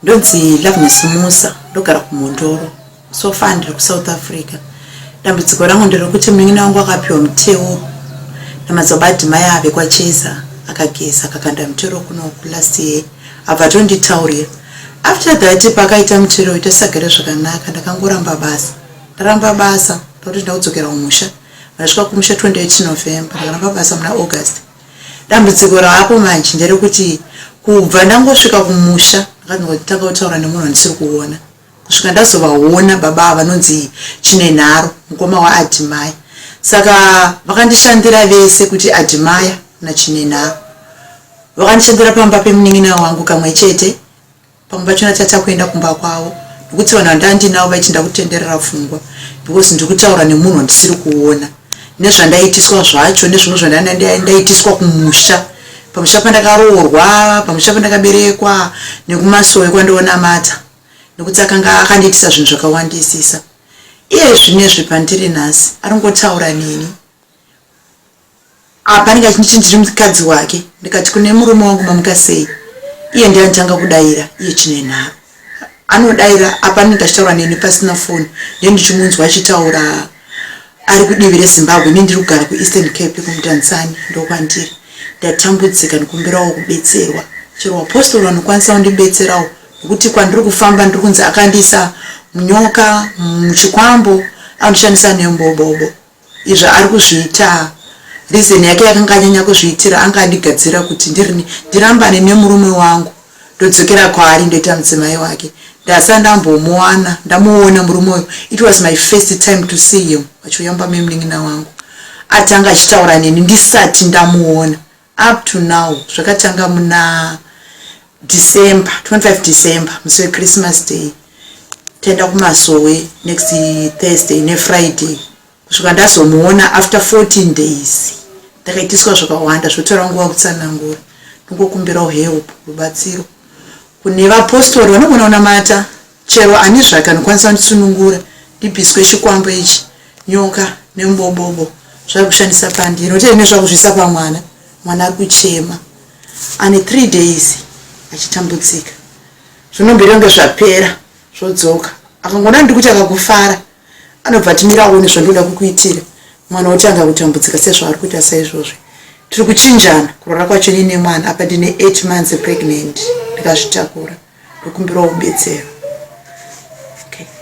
Ndonzi Loveness Musa ndogara kuMondoro so far ndiri kuSouth Africa. Dambudziko rangu nderekuti munin'ina wangu akapiwa mutero namadzibaba mai ave kwaCheza akageza akakanda mutero kuno last year abva tonditaurira. After that pakaita mutero itasagara zvakanaka ndakangoramba basa. Ndaramba basa ndoti ndaudzokera kumusha. Ndasvika kumusha 28 November ndakaramba basa muna August. Dambudziko rapo manje nderekuti kubva ndangosvika kumusha ndakatanga kutaura nemunhu ndisiri kuona. Kusvika ndazovaona baba vanonzi Chinenharo mukoma waAdimaya. Saka vakandishandira vese kuti Adimaya naChinenharo. Vakandishandira pamba pemunin'ina wangu kamwe chete. Pamba pachona tata kuenda kumba kwavo. Nokuti vanhu vandandinawo vachinda kutenderera pfungwa because ndiri kutaura nemunhu ndisiri kuona. Nezvandaitiswa zvacho nezvimwe zvandaitiswa kumusha. Pamusha pandakaroorwa, pamusha pandakaberekwa nekumasowe kwandiona mata. Nokuti akanga akandiitisa zvinhu zvakawandisisa. Iye zvinezvi pandiri nhasi aringotaura neni. Apa ndikati ndiri mukadzi wake ndikati kune murume wangu mamuka sei. Iye ndiye anditanga kudaira iye Chinenharo. Anodaira apa ndikachitaura neni pasina phone ndiye ndichimunzwa achitaura ari kudivi reZimbabwe. Mimi ndiri kugara kuEastern Cape kuMutanzania ndokwandiri. Ndatambudzika ndikumbirawo kubetserwa. Chero apostoli vanokwanisa kundibetserawo nokuti kwandiri kufamba ndiri kunzi akandisa munyoka muchikwambo anoshandisa nembobobo. Izvo ari kuzviita reason yake yakanga anyanya kuzviitira anga andigadzira kuti ndirambane nemurume wangu ndodzokera kwaari ndoita mudzimai wake. Ndasa ndambomuwana ndamuona murume uyu. It was my first time to see him. Achiuyamba memunin'ina wangu atanga achitaura neni ndisati ndamuona. Up to now zvakatanga muna December 25 December musi weChristmas Day. Tenda kumasowe next Thursday neFriday. Kusvika ndazomuona after 14 days. Ndakaitiswa zvakawanda zvotora nguva kutsanangura. Ndingokumbirawo help rubatsiro kune vapostori vanogona kunamata chero ani zvake anokwanisa kunditsunungura ndibviswe chikwambo ichi nyoka nembobobo zviri kushandisa pandiri. Noteri nezvakuzvisa pamwana mwana ari kuchema ane 3 days achitambudzika. Zvinombira kunge zvapera zvodzoka akangona ndiri kuti akakufara anobva atimira aone zvandoda kukuitira mwana otanga kutambudzika sezvo ari kuita saizvozvo. Tiri kuchinjana kurora kwacho nine mwana apa ndine 8 months pregnant ndikazvitakura ndokumbirawo kubetserwa.